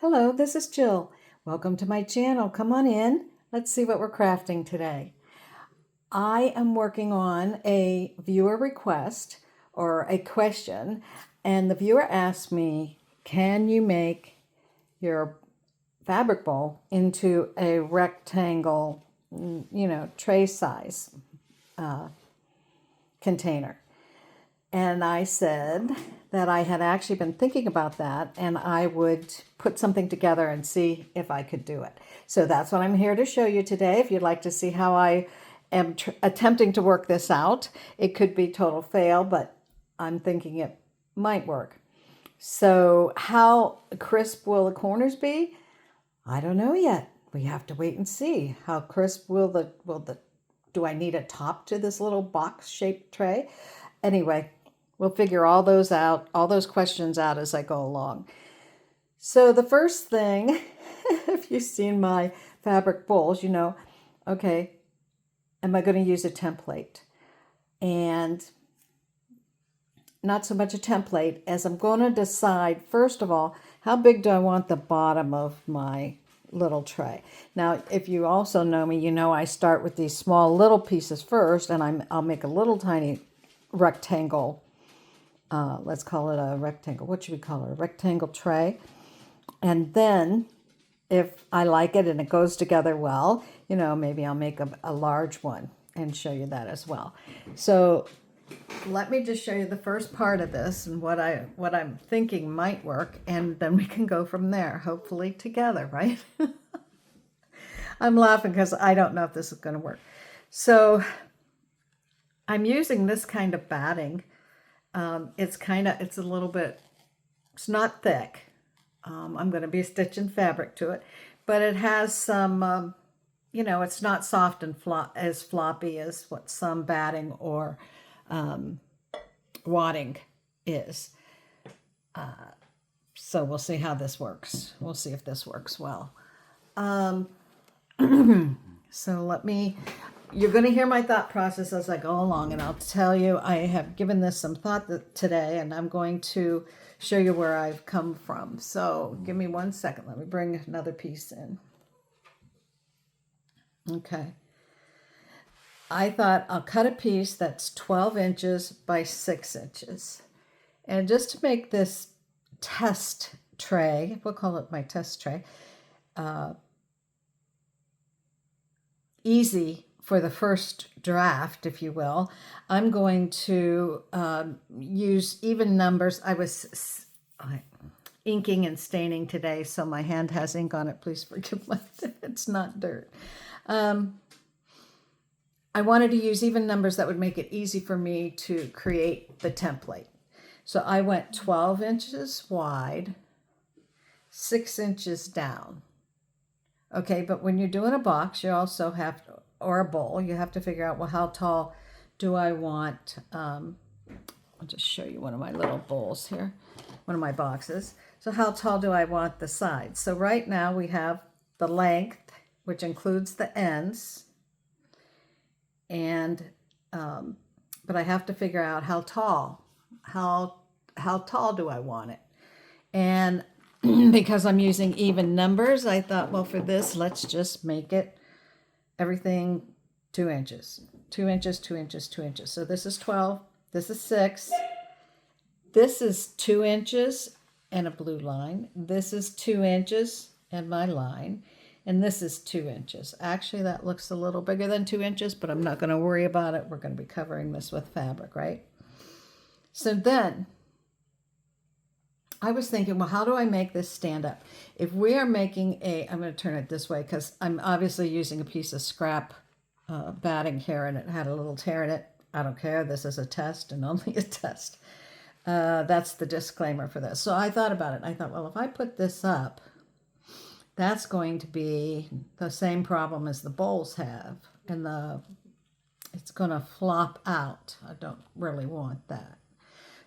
Hello, this is Jill. Welcome to my channel. Come on in. Let's see what we're crafting today. I am working on a viewer request or a question, and the viewer asked me, can you make your fabric bowl into a rectangle, tray size container? And I said that I had actually been thinking about that and I would put something together and see if I could do it. So that's what I'm here to show you today. If you'd like to see how I am attempting to work this out, it could be total fail, but I'm thinking it might work. So how crisp will the corners be? I don't know yet. We have to wait and see. How crisp do I need a top to this little box-shaped tray? Anyway, we'll figure all those questions out as I go along. So the first thing, if you've seen my fabric bowls, you know, okay, am I going to use a template? And not so much a template as I'm going to decide, first of all, how big do I want the bottom of my little tray. Now, if you also know me, you know I start with these small little pieces first, and I'll make a little tiny rectangle. Let's call it a rectangle. What should we call it? A rectangle tray. And then if I like it and it goes together well, you know, maybe I'll make a large one and show you that as well. So let me just show you the first part of this and what I'm thinking might work, and then we can go from there, hopefully together, right? I'm laughing because I don't know if this is going to work. So I'm using this kind of batting. It's a little bit, it's not thick. I'm going to be stitching fabric to it, but it has some, it's not soft and as floppy as what some batting or wadding is. So we'll see how this works. We'll see if this works well. So you're going to hear my thought process as I go along, and I'll tell you I have given this some thought today, and I'm going to show you where I've come from. So give me 1 second. Let me bring another piece in. Okay. I thought I'll cut a piece that's 12 inches by 6 inches. And just to make this test tray, we'll call it my test tray, easy for the first draft, if you will, I'm going to use even numbers. I was inking and staining today, so my hand has ink on it. Please forgive me. It's not dirt. I wanted to use even numbers that would make it easy for me to create the template. So I went 12 inches wide, 6 inches down. Okay, but when you're doing a box, you also have to, or a bowl, you have to figure out, well, how tall do I want? I'll just show you one of my little bowls here, one of my boxes. So how tall do I want the sides? So right now we have the length, which includes the ends, and but I have to figure out how tall do I want it? And because I'm using even numbers, I thought, well, for this, let's just make it everything 2 inches, 2 inches, 2 inches, 2 inches. So this is 12, this is 6, this is 2 inches and a blue line. This is 2 inches and my line, and this is 2 inches. Actually, that looks a little bigger than 2 inches, but I'm not going to worry about it. We're going to be covering this with fabric, right? So then I was thinking, well, how do I make this stand up? If we are making I'm going to turn it this way because I'm obviously using a piece of scrap batting here, and it had a little tear in it. I don't care. This is a test and only a test. That's the disclaimer for this. So I thought about it. I thought, well, if I put this up, that's going to be the same problem as the bowls have, and it's going to flop out. I don't really want that.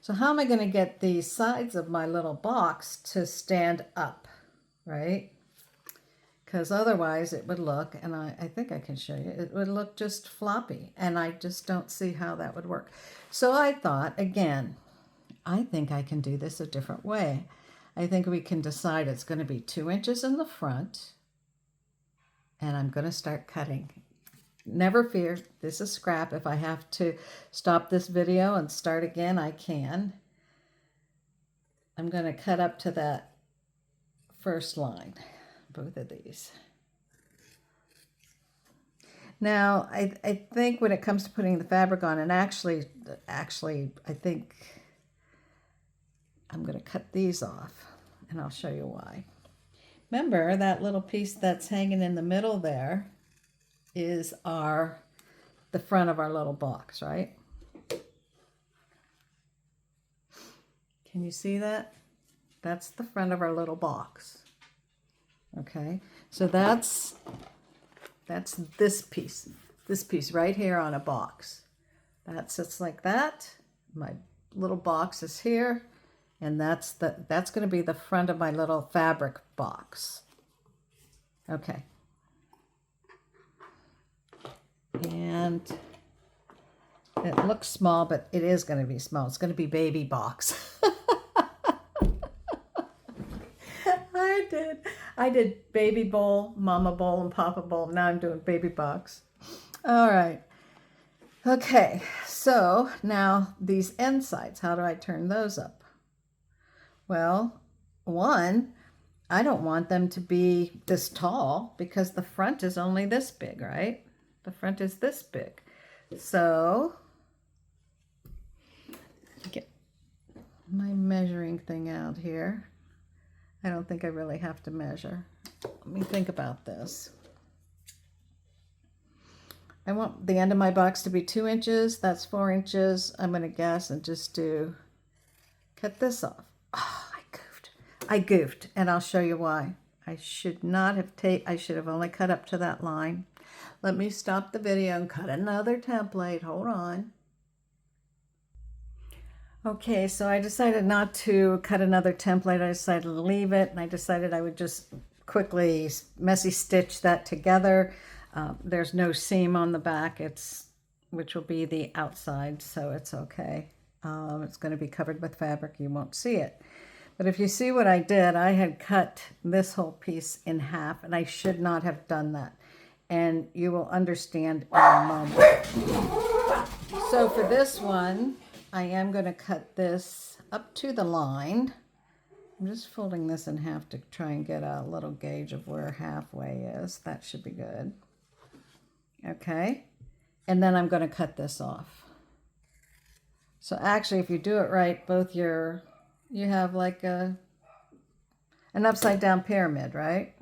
So how am I going to get the sides of my little box to stand up, right? Because otherwise it would look, and I think I can show you, it would look just floppy, and I just don't see how that would work. So I thought, again, I think I can do this a different way. I think we can decide it's going to be 2 inches in the front, and I'm going to start cutting. Never fear, this is scrap. If I have to stop this video and start again, I can. I'm going to cut up to that first line, both of these. Now, I think when it comes to putting the fabric on, and actually, I think I'm going to cut these off, and I'll show you why. Remember, that little piece that's hanging in the middle there is the front of our little box, right? Can you see that? That's the front of our little box. Okay, so that's this piece right here on a box. That sits like that. My little box is here, and that's going to be the front of my little fabric box. Okay. And it looks small, but it is going to be small. It's going to be baby box. I did baby bowl, mama bowl, and papa bowl. Now I'm doing baby box. All right. Okay, so now these end sides, how do I turn those up? Well, one, I don't want them to be this tall because the front is only this big, right? The front is this big. So, get my measuring thing out here. I don't think I really have to measure. Let me think about this. I want the end of my box to be 2 inches. That's 4 inches. I'm going to guess and just cut this off. Oh, I goofed, and I'll show you why. I should not have I should have only cut up to that line. Let me stop the video and cut another template. Hold on. Okay, so I decided not to cut another template. I decided to leave it, and I decided I would just quickly messy stitch that together. There's no seam on the back, which will be the outside, so it's okay. It's going to be covered with fabric. You won't see it. But if you see what I did, I had cut this whole piece in half, and I should not have done that. And you will understand in a moment. So for this one, I am going to cut this up to the line. I'm just folding this in half to try and get a little gauge of where halfway is. That should be good. Okay. And then I'm going to cut this off. So actually, if you do it right, you have like an upside down pyramid, right?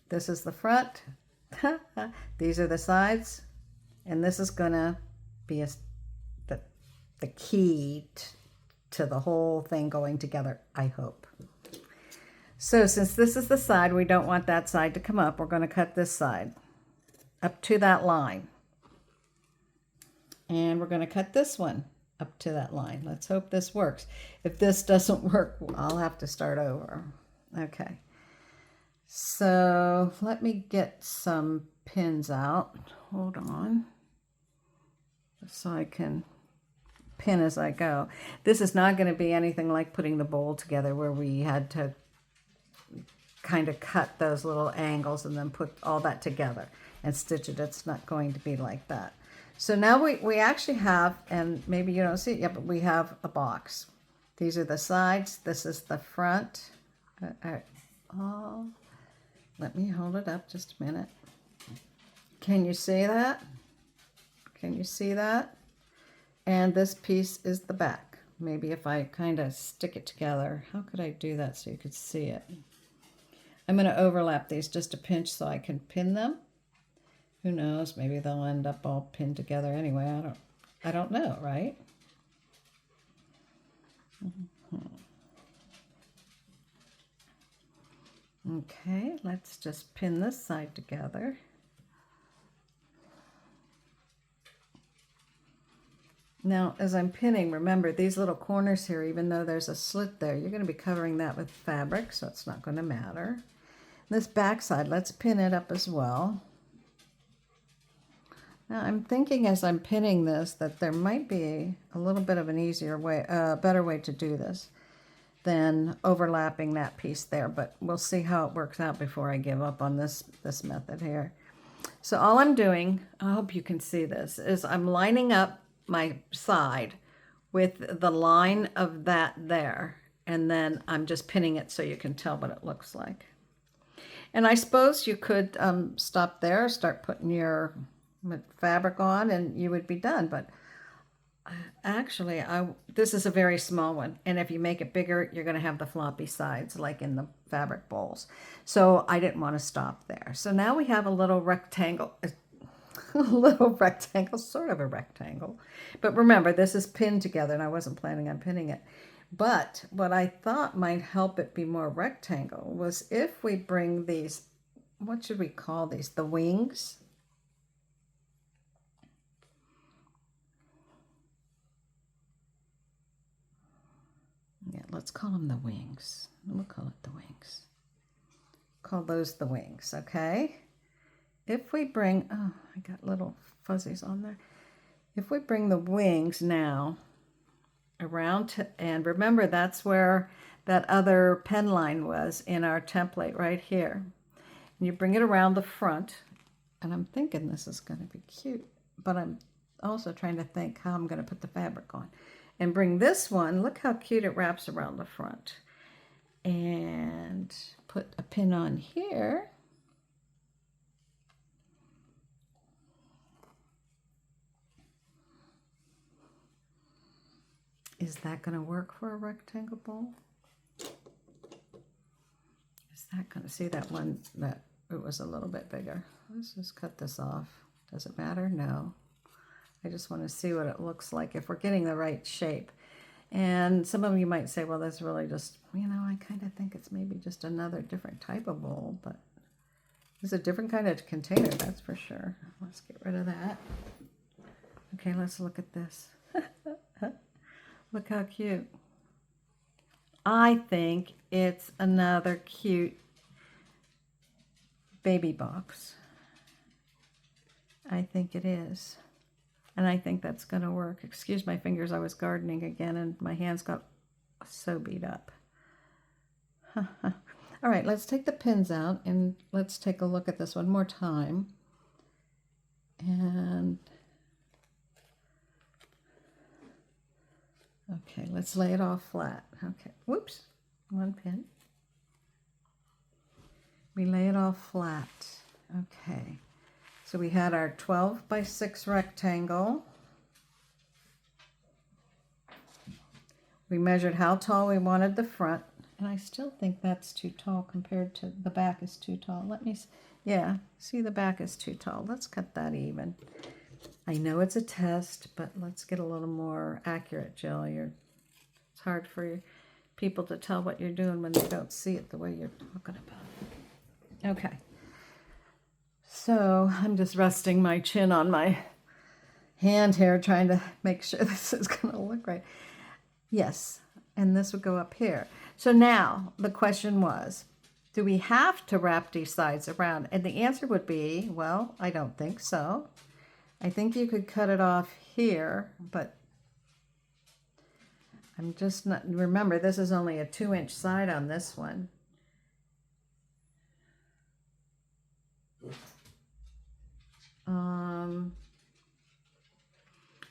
This is the front. These are the sides. And this is going to be the key to the whole thing going together, I hope. So since this is the side, we don't want that side to come up. We're going to cut this side up to that line. And we're going to cut this one up to that line. Let's hope this works. If this doesn't work, I'll have to start over. Okay. So let me get some pins out. Hold on. So I can pin as I go. This is not going to be anything like putting the bowl together where we had to kind of cut those little angles and then put all that together and stitch it. It's not going to be like that. So now we actually have, and maybe you don't see it yet, but we have a box. These are the sides. This is the front. Let me hold it up just a minute. Can you see that? Can you see that? And this piece is the back. Maybe if I kind of stick it together, how could I do that so you could see it? I'm going to overlap these just a pinch so I can pin them. Who knows? Maybe they'll end up all pinned together anyway. I don't know, right? Okay, let's just pin this side together. Now, as I'm pinning, remember these little corners here, even though there's a slit there, you're going to be covering that with fabric, so it's not going to matter. This back side, let's pin it up as well. Now, I'm thinking as I'm pinning this that there might be a little bit of an easier way, better way to do this. than overlapping that piece there, but we'll see how it works out before I give up on this method here. So all I'm doing, I hope you can see this, is I'm lining up my side with the line of that there, and then I'm just pinning it so you can tell what it looks like. And I suppose you could stop there, start putting your fabric on, and you would be done. But actually, this is a very small one. And if you make it bigger, you're going to have the floppy sides like in the fabric bowls. So I didn't want to stop there. So now we have a little rectangle, sort of a rectangle. But remember, this is pinned together, and I wasn't planning on pinning it. But what I thought might help it be more rectangle was if we bring these, what should we call these? The wings? Yeah, let's call them the wings. We'll call it the wings. Call those the wings, okay? If we bring, oh, I got little fuzzies on there. If we bring the wings now around to, and remember that's where that other pen line was in our template right here. And you bring it around the front, and I'm thinking this is going to be cute, but I'm also trying to think how I'm going to put the fabric on. And bring this one, look how cute it wraps around the front. And put a pin on here. Is that going to work for a rectangle bowl? Is that going to, see that one, that it was a little bit bigger. Let's just cut this off. Does it matter? No. I just want to see what it looks like if we're getting the right shape. And some of you might say, well, that's really just, you know, I kind of think it's maybe just another different type of bowl, but it's a different kind of container, that's for sure. Let's get rid of that. Okay, let's look at this. Look how cute. I think it's another cute baby box. I think it is. And I think that's going to work. Excuse my fingers, I was gardening again and my hands got so beat up. All right, let's take the pins out and let's take a look at this one more time. And okay, let's lay it all flat. Okay, whoops, one pin. We lay it all flat. Okay, so we had our 12 by 6 rectangle. We measured how tall we wanted the front, and I still think that's too tall compared to the back is too tall. Let me, yeah, see the back is too tall. Let's cut that even. I know it's a test, but let's get a little more accurate, Jill. It's hard for people to tell what you're doing when they don't see it the way you're talking about. Okay. So I'm just resting my chin on my hand here, trying to make sure this is going to look right. Yes, and this would go up here. So now the question was, do we have to wrap these sides around? And the answer would be, well, I don't think so. I think you could cut it off here, but I'm just not, remember this is only a 2-inch side on this one.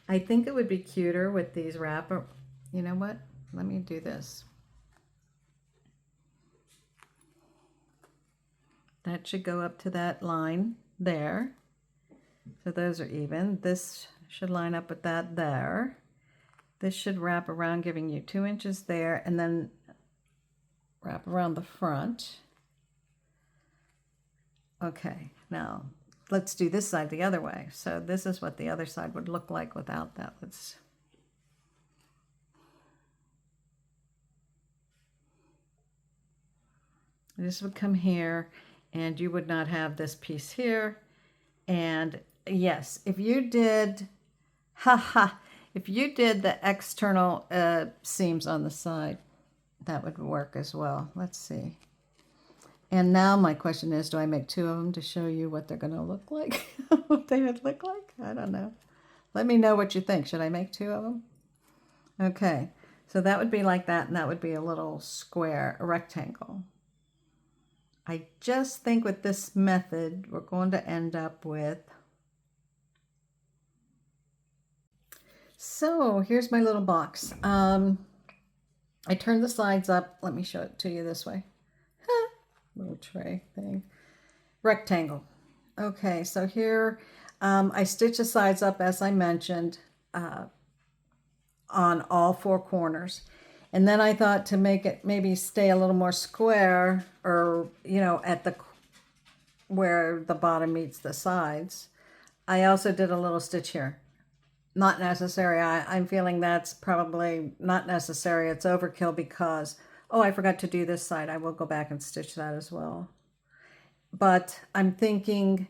I think it would be cuter with these wrapper. You know what? Let me do this. That should go up to that line there. So those are even. This should line up with that there. This should wrap around, giving you 2 inches there, and then wrap around the front. Okay, now let's do this side the other way. So this is what the other side would look like without that. This would come here, and you would not have this piece here. And yes, if you did, if you did the external seams on the side, that would work as well. Let's see. And now my question is, do I make 2 of them to show you what they're going to look like? What they would look like? I don't know. Let me know what you think. Should I make 2 of them? Okay. So that would be like that, and that would be a little square, a rectangle. I just think with this method, we're going to end up with... So here's my little box. I turned the sides up. Let me show it to you this way. Little tray thing. Rectangle. Okay, so here I stitched the sides up as I mentioned on all four corners. And then I thought to make it maybe stay a little more square, or, you know, at the where the bottom meets the sides, I also did a little stitch here. Not necessary. I'm feeling that's probably not necessary. It's overkill because, oh, I forgot to do this side. I will go back and stitch that as well. But I'm thinking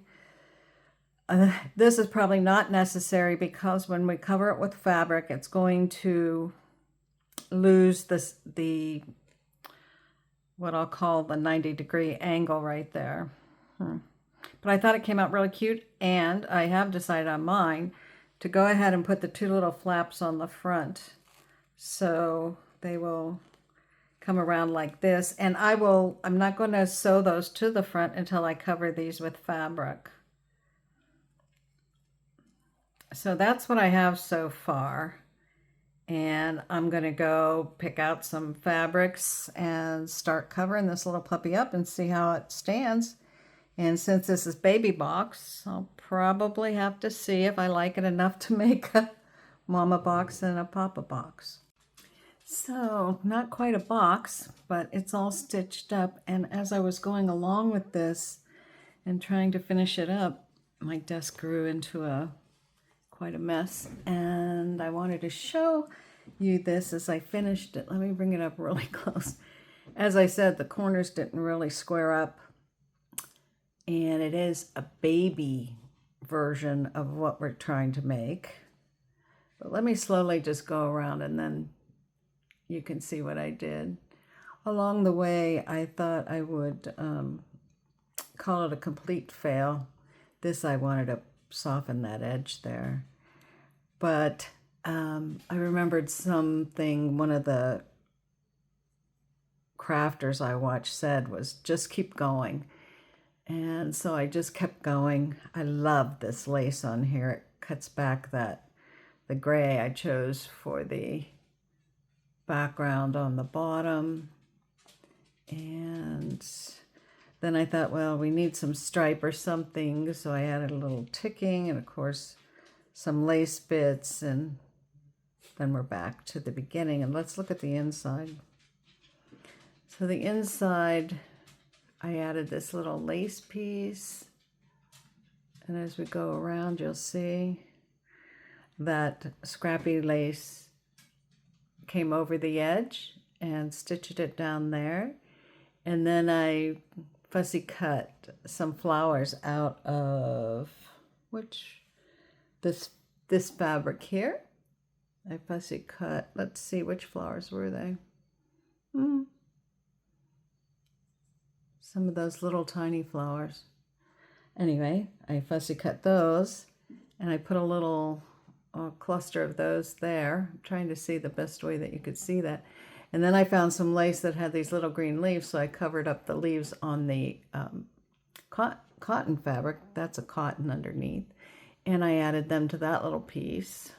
this is probably not necessary because when we cover it with fabric, it's going to lose the what I'll call the 90-degree angle right there. But I thought it came out really cute, and I have decided on mine to go ahead and put the two little flaps on the front, so they will come around like this. And I'm not going to sew those to the front until I cover these with fabric. So that's what I have so far. And I'm going to go pick out some fabrics and start covering this little puppy up and see how it stands. And since this is baby box, I'll probably have to see if I like it enough to make a mama box and a papa box. So not quite a box, but it's all stitched up. And as I was going along with this and trying to finish it up, my desk grew into quite a mess. And I wanted to show you this as I finished it. Let me bring it up really close. As I said, the corners didn't really square up. And it is a baby version of what we're trying to make. But let me slowly just go around and then you can see what I did. Along the way, I thought I would call it a complete fail. This, I wanted to soften that edge there. But I remembered something one of the crafters I watched said was just keep going. And so I just kept going. I love this lace on here. It cuts back the gray I chose for the background on the bottom. And then I thought, well, we need some stripe or something. So I added a little ticking and, of course, some lace bits. And then we're back to the beginning. And let's look at the inside. So the inside, I added this little lace piece, and as we go around, you'll see that scrappy lace came over the edge and stitched it down there. And then I fussy cut some flowers out of this fabric here. I fussy cut, let's see, which flowers were they? Some of those little tiny flowers. Anyway, I fussy cut those, and I put a little cluster of those there. I'm trying to see the best way that you could see that. And then I found some lace that had these little green leaves, so I covered up the leaves on the cotton fabric. That's a cotton underneath. And I added them to that little piece.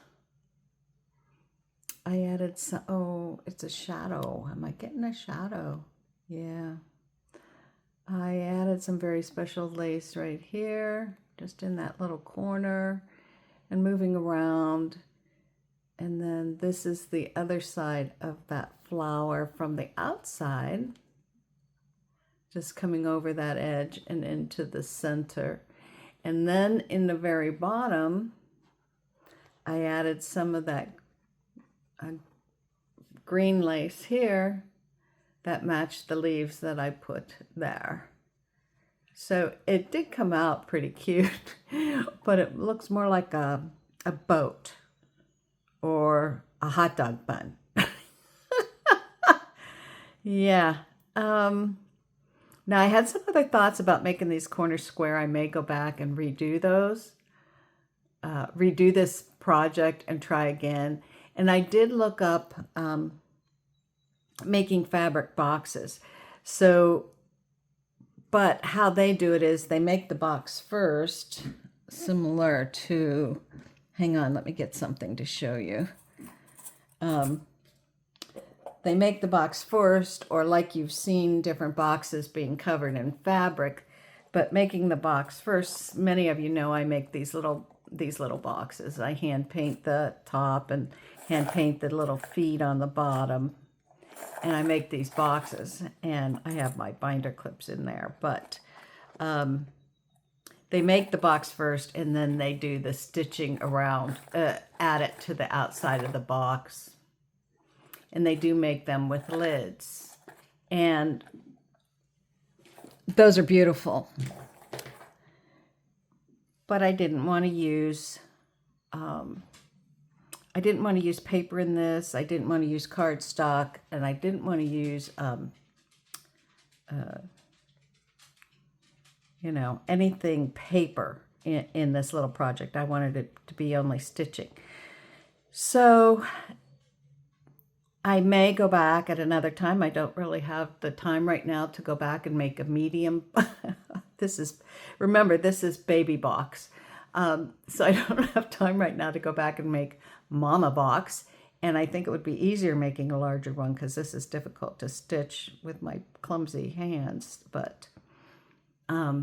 I added some, oh, it's a shadow. Am I getting a shadow? Yeah. I added some very special lace right here, just in that little corner, and moving around. And then this is the other side of that flower from the outside, just coming over that edge and into the center. And then in the very bottom, I added some of that green lace here that matched the leaves that I put there. So it did come out pretty cute, but it looks more like a boat or a hot dog bun. Yeah. Now I had some other thoughts about making these corners square. I may go back and redo those, redo this project and try again. And I did look up making fabric boxes. So, but how they do it is they make the box first, similar to, hang on, let me get something to show you. They make the box first, or like you've seen different boxes being covered in fabric, but making the box first, many of you know I make these little boxes. I hand paint the top and hand paint the little feet on the bottom, and I make these boxes, and I have my binder clips in there, but they make the box first, and then they do the stitching around, add it to the outside of the box. And they do make them with lids. And those are beautiful. But I didn't want to use, paper in this. I didn't want to use cardstock, and I didn't want to use, anything paper in this little project. I wanted it to be only stitching. So I may go back at another time. I don't really have the time right now to go back and make a medium. Remember, this is baby box. So I don't have time right now to go back and make mama box. And I think it would be easier making a larger one because this is difficult to stitch with my clumsy hands. But I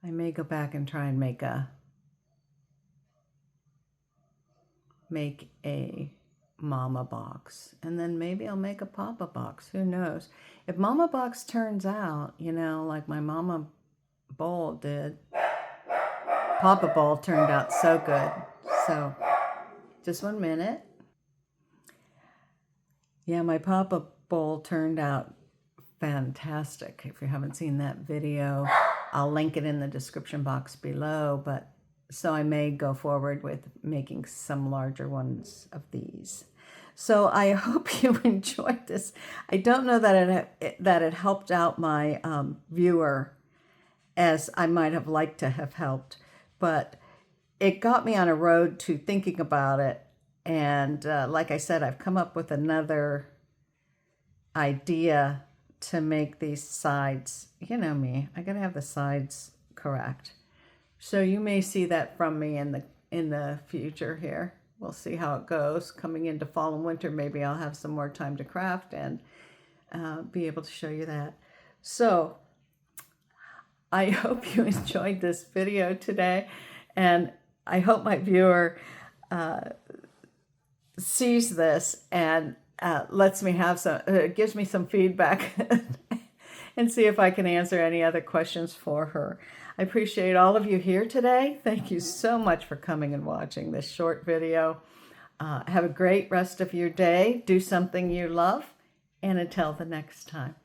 may go back and try and make a mama box, and then maybe I'll make a papa box. Who knows? If mama box turns out, like my mama bowl did, papa bowl turned out so good. So just 1 minute. Yeah, my papa bowl turned out fantastic. If you haven't seen that video, I'll link it in the description box below, but so I may go forward with making some larger ones of these. So I hope you enjoyed this. I don't know that it helped out my viewer as I might have liked to have helped, but it got me on a road to thinking about it. And like I said, I've come up with another idea to make these sides. You know me, I gotta have the sides correct. So you may see that from me in the future here. We'll see how it goes. Coming into fall and winter, maybe I'll have some more time to craft and be able to show you that. So I hope you enjoyed this video today, and I hope my viewer sees this and lets me have gives me some feedback and see if I can answer any other questions for her. I appreciate all of you here today. Thank you so much for coming and watching this short video. Have a great rest of your day. Do something you love. And until the next time.